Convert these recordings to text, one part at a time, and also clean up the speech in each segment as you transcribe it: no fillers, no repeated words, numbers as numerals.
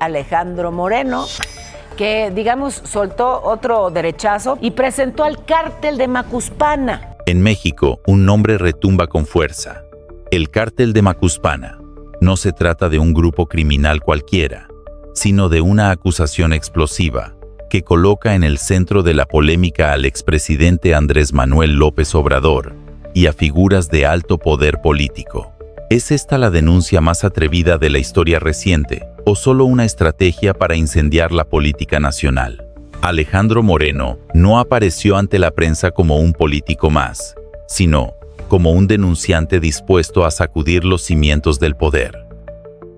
Alejandro Moreno, que, digamos, soltó otro derechazo y presentó al cártel de Macuspana. En México, un nombre retumba con fuerza: el cártel de Macuspana. No se trata de un grupo criminal cualquiera, sino de una acusación explosiva que coloca en el centro de la polémica al expresidente Andrés Manuel López Obrador y a figuras de alto poder político. ¿Es esta la denuncia más atrevida de la historia reciente, o solo una estrategia para incendiar la política nacional? Alejandro Moreno no apareció ante la prensa como un político más, sino como un denunciante dispuesto a sacudir los cimientos del poder.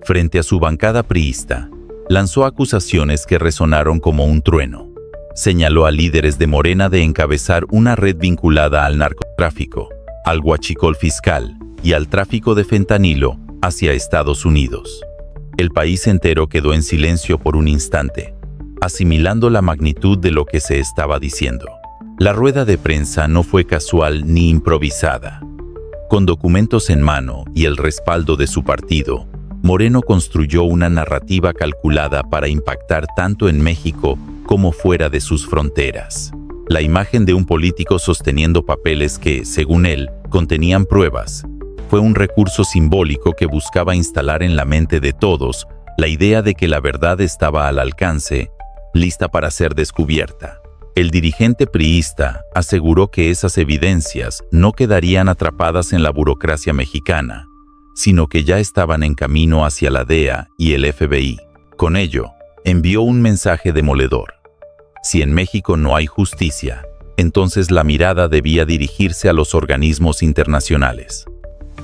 Frente a su bancada priista, lanzó acusaciones que resonaron como un trueno. Señaló a líderes de Morena de encabezar una red vinculada al narcotráfico, al huachicol fiscal y al tráfico de fentanilo hacia Estados Unidos. El país entero quedó en silencio por un instante, asimilando la magnitud de lo que se estaba diciendo. La rueda de prensa no fue casual ni improvisada. Con documentos en mano y el respaldo de su partido, Moreno construyó una narrativa calculada para impactar tanto en México como fuera de sus fronteras. La imagen de un político sosteniendo papeles que, según él, contenían pruebas, fue un recurso simbólico que buscaba instalar en la mente de todos la idea de que la verdad estaba al alcance, lista para ser descubierta. El dirigente priista aseguró que esas evidencias no quedarían atrapadas en la burocracia mexicana, sino que ya estaban en camino hacia la DEA y el FBI. Con ello, envió un mensaje demoledor. Si en México no hay justicia, entonces la mirada debía dirigirse a los organismos internacionales.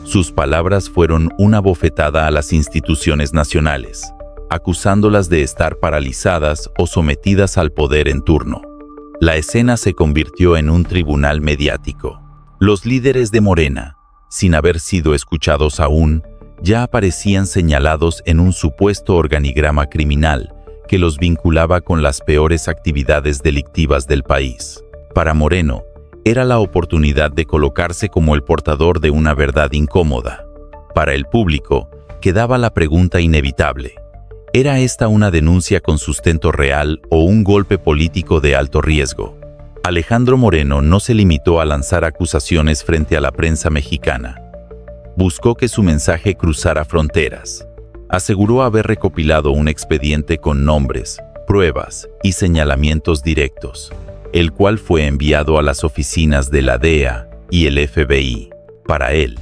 Sus palabras fueron una bofetada a las instituciones nacionales, acusándolas de estar paralizadas o sometidas al poder en turno. La escena se convirtió en un tribunal mediático. Los líderes de Morena, sin haber sido escuchados aún, ya aparecían señalados en un supuesto organigrama criminal que los vinculaba con las peores actividades delictivas del país. Para Moreno, era la oportunidad de colocarse como el portador de una verdad incómoda. Para el público, quedaba la pregunta inevitable: ¿era esta una denuncia con sustento real o un golpe político de alto riesgo? Alejandro Moreno no se limitó a lanzar acusaciones frente a la prensa mexicana. Buscó que su mensaje cruzara fronteras. Aseguró haber recopilado un expediente con nombres, pruebas y señalamientos directos, el cual fue enviado a las oficinas de la DEA y el FBI. Para él,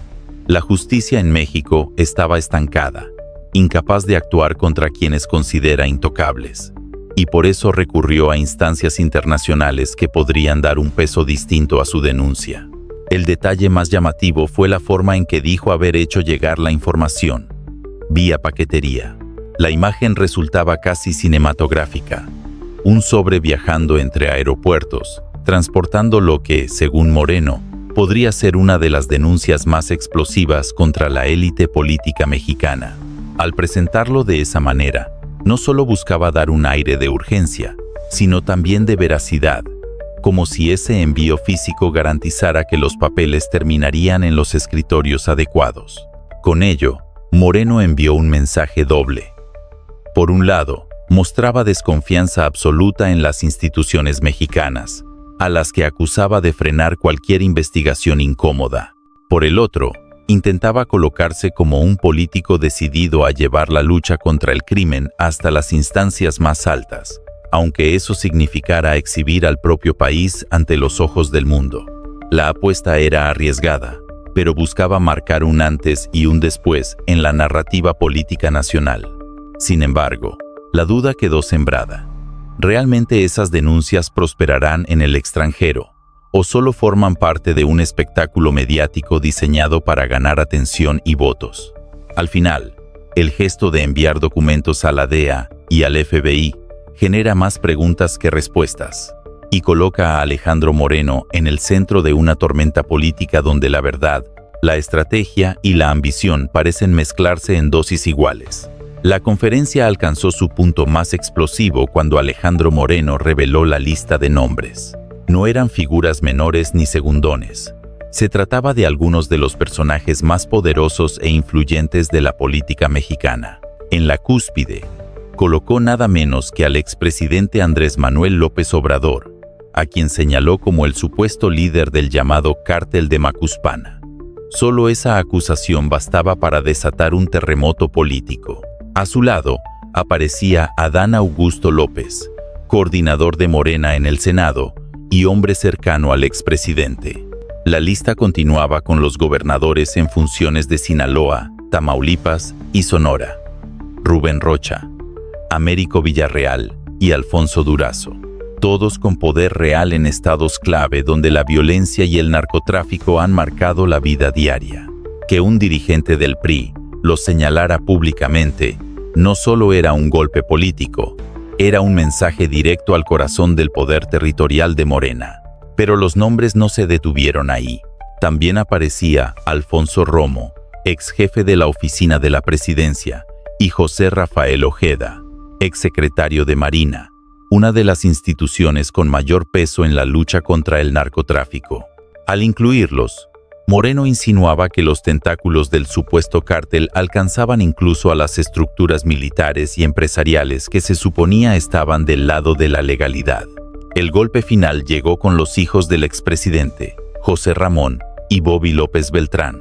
la justicia en México estaba estancada, incapaz de actuar contra quienes considera intocables, y por eso recurrió a instancias internacionales que podrían dar un peso distinto a su denuncia. El detalle más llamativo fue la forma en que dijo haber hecho llegar la información: vía paquetería. La imagen resultaba casi cinematográfica. Un sobre viajando entre aeropuertos, transportando lo que, según Moreno, podría ser una de las denuncias más explosivas contra la élite política mexicana. Al presentarlo de esa manera, no solo buscaba dar un aire de urgencia, sino también de veracidad, como si ese envío físico garantizara que los papeles terminarían en los escritorios adecuados. Con ello, Moreno envió un mensaje doble. Por un lado, mostraba desconfianza absoluta en las instituciones mexicanas, a las que acusaba de frenar cualquier investigación incómoda. Por el otro, intentaba colocarse como un político decidido a llevar la lucha contra el crimen hasta las instancias más altas, aunque eso significara exhibir al propio país ante los ojos del mundo. La apuesta era arriesgada, pero buscaba marcar un antes y un después en la narrativa política nacional. Sin embargo, la duda quedó sembrada. ¿Realmente esas denuncias prosperarán en el extranjero, o solo forman parte de un espectáculo mediático diseñado para ganar atención y votos? Al final, el gesto de enviar documentos a la DEA y al FBI genera más preguntas que respuestas, y coloca a Alejandro Moreno en el centro de una tormenta política donde la verdad, la estrategia y la ambición parecen mezclarse en dosis iguales. La conferencia alcanzó su punto más explosivo cuando Alejandro Moreno reveló la lista de nombres. No eran figuras menores ni segundones. Se trataba de algunos de los personajes más poderosos e influyentes de la política mexicana. En la cúspide, colocó nada menos que al expresidente Andrés Manuel López Obrador, a quien señaló como el supuesto líder del llamado Cártel de Macuspana. Solo esa acusación bastaba para desatar un terremoto político. A su lado aparecía Adán Augusto López, coordinador de Morena en el Senado y hombre cercano al expresidente. La lista continuaba con los gobernadores en funciones de Sinaloa, Tamaulipas y Sonora: Rubén Rocha, Américo Villarreal y Alfonso Durazo, todos con poder real en estados clave donde la violencia y el narcotráfico han marcado la vida diaria. Que un dirigente del PRI los señalara públicamente no solo era un golpe político, era un mensaje directo al corazón del poder territorial de Morena. Pero los nombres no se detuvieron ahí. También aparecía Alfonso Romo, ex jefe de la oficina de la presidencia, y José Rafael Ojeda, ex secretario de Marina, una de las instituciones con mayor peso en la lucha contra el narcotráfico. Al incluirlos, Moreno insinuaba que los tentáculos del supuesto cártel alcanzaban incluso a las estructuras militares y empresariales que se suponía estaban del lado de la legalidad. El golpe final llegó con los hijos del expresidente, José Ramón y Bobby López Beltrán,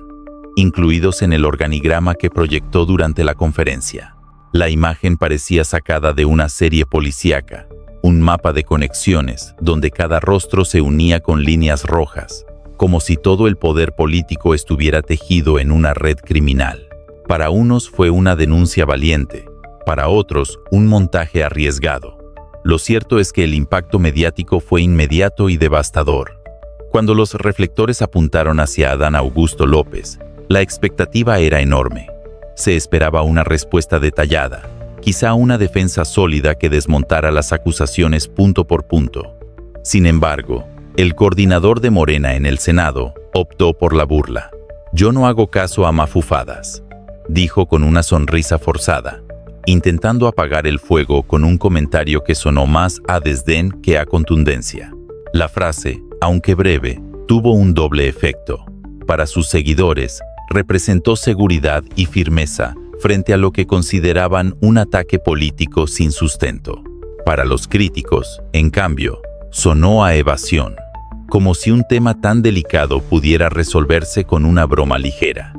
incluidos en el organigrama que proyectó durante la conferencia. La imagen parecía sacada de una serie policíaca, un mapa de conexiones donde cada rostro se unía con líneas rojas, como si todo el poder político estuviera tejido en una red criminal. Para unos fue una denuncia valiente, para otros un montaje arriesgado. Lo cierto es que el impacto mediático fue inmediato y devastador. Cuando los reflectores apuntaron hacia Adán Augusto López, la expectativa era enorme. Se esperaba una respuesta detallada, quizá una defensa sólida que desmontara las acusaciones punto por punto. Sin embargo, el coordinador de Morena en el Senado optó por la burla. «Yo no hago caso a mafufadas», dijo con una sonrisa forzada, intentando apagar el fuego con un comentario que sonó más a desdén que a contundencia. La frase, aunque breve, tuvo un doble efecto. Para sus seguidores, representó seguridad y firmeza frente a lo que consideraban un ataque político sin sustento. Para los críticos, en cambio, sonó a evasión, como si un tema tan delicado pudiera resolverse con una broma ligera.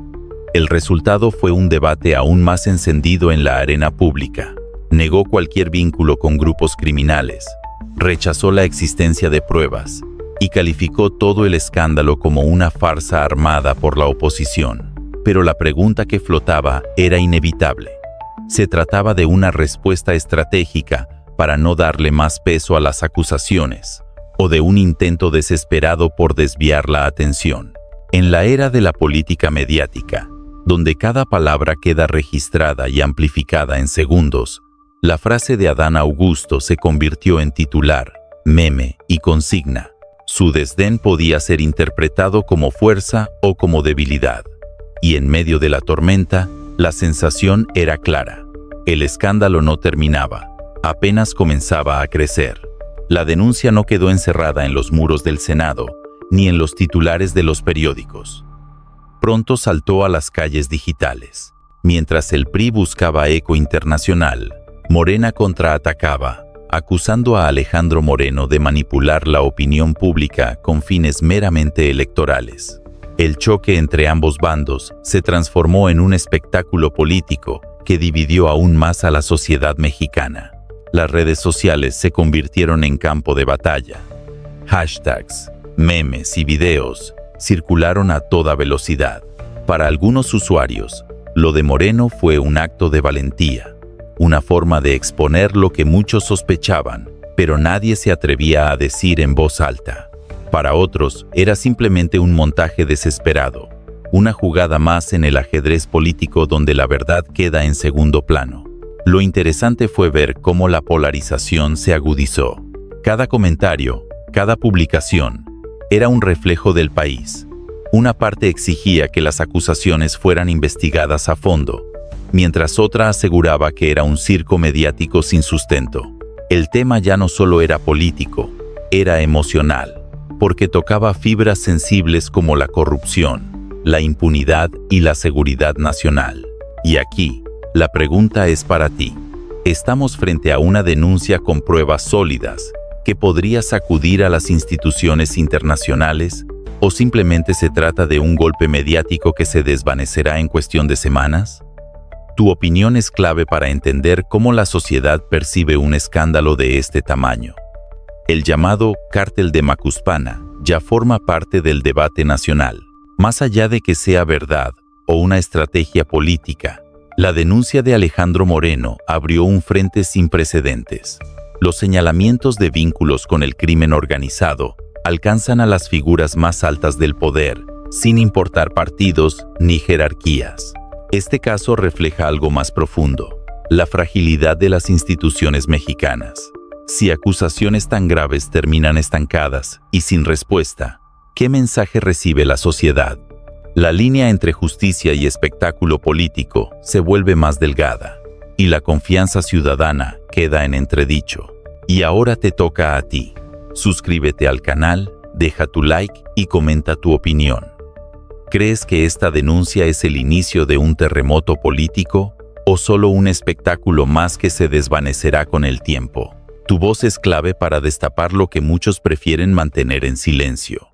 El resultado fue un debate aún más encendido en la arena pública. Negó cualquier vínculo con grupos criminales, rechazó la existencia de pruebas y calificó todo el escándalo como una farsa armada por la oposición. Pero la pregunta que flotaba era inevitable. Se trataba de una respuesta estratégica para no darle más peso a las acusaciones, o de un intento desesperado por desviar la atención. En la era de la política mediática, donde cada palabra queda registrada y amplificada en segundos, la frase de Adán Augusto se convirtió en titular, meme y consigna. Su desdén podía ser interpretado como fuerza o como debilidad. Y en medio de la tormenta, la sensación era clara. El escándalo no terminaba, apenas comenzaba a crecer. La denuncia no quedó encerrada en los muros del Senado, ni en los titulares de los periódicos. Pronto saltó a las calles digitales. Mientras el PRI buscaba eco internacional, Morena contraatacaba, acusando a Alejandro Moreno de manipular la opinión pública con fines meramente electorales. El choque entre ambos bandos se transformó en un espectáculo político que dividió aún más a la sociedad mexicana. Las redes sociales se convirtieron en campo de batalla. Hashtags, memes y videos circularon a toda velocidad. Para algunos usuarios, lo de Moreno fue un acto de valentía, una forma de exponer lo que muchos sospechaban, pero nadie se atrevía a decir en voz alta. Para otros, era simplemente un montaje desesperado, una jugada más en el ajedrez político donde la verdad queda en segundo plano. Lo interesante fue ver cómo la polarización se agudizó. Cada comentario, cada publicación, era un reflejo del país. Una parte exigía que las acusaciones fueran investigadas a fondo, mientras otra aseguraba que era un circo mediático sin sustento. El tema ya no solo era político, era emocional, porque tocaba fibras sensibles como la corrupción, la impunidad y la seguridad nacional. Y aquí, la pregunta es para ti. Estamos frente a una denuncia con pruebas sólidas que podría sacudir a las instituciones internacionales, ¿o simplemente se trata de un golpe mediático que se desvanecerá en cuestión de semanas? Tu opinión es clave para entender cómo la sociedad percibe un escándalo de este tamaño. El llamado Cártel de Macuspana ya forma parte del debate nacional. Más allá de que sea verdad o una estrategia política, la denuncia de Alejandro Moreno abrió un frente sin precedentes. Los señalamientos de vínculos con el crimen organizado alcanzan a las figuras más altas del poder, sin importar partidos ni jerarquías. Este caso refleja algo más profundo: la fragilidad de las instituciones mexicanas. Si acusaciones tan graves terminan estancadas y sin respuesta, ¿qué mensaje recibe la sociedad? La línea entre justicia y espectáculo político se vuelve más delgada, y la confianza ciudadana queda en entredicho. Y ahora te toca a ti. Suscríbete al canal, deja tu like y comenta tu opinión. ¿Crees que esta denuncia es el inicio de un terremoto político o solo un espectáculo más que se desvanecerá con el tiempo? Tu voz es clave para destapar lo que muchos prefieren mantener en silencio.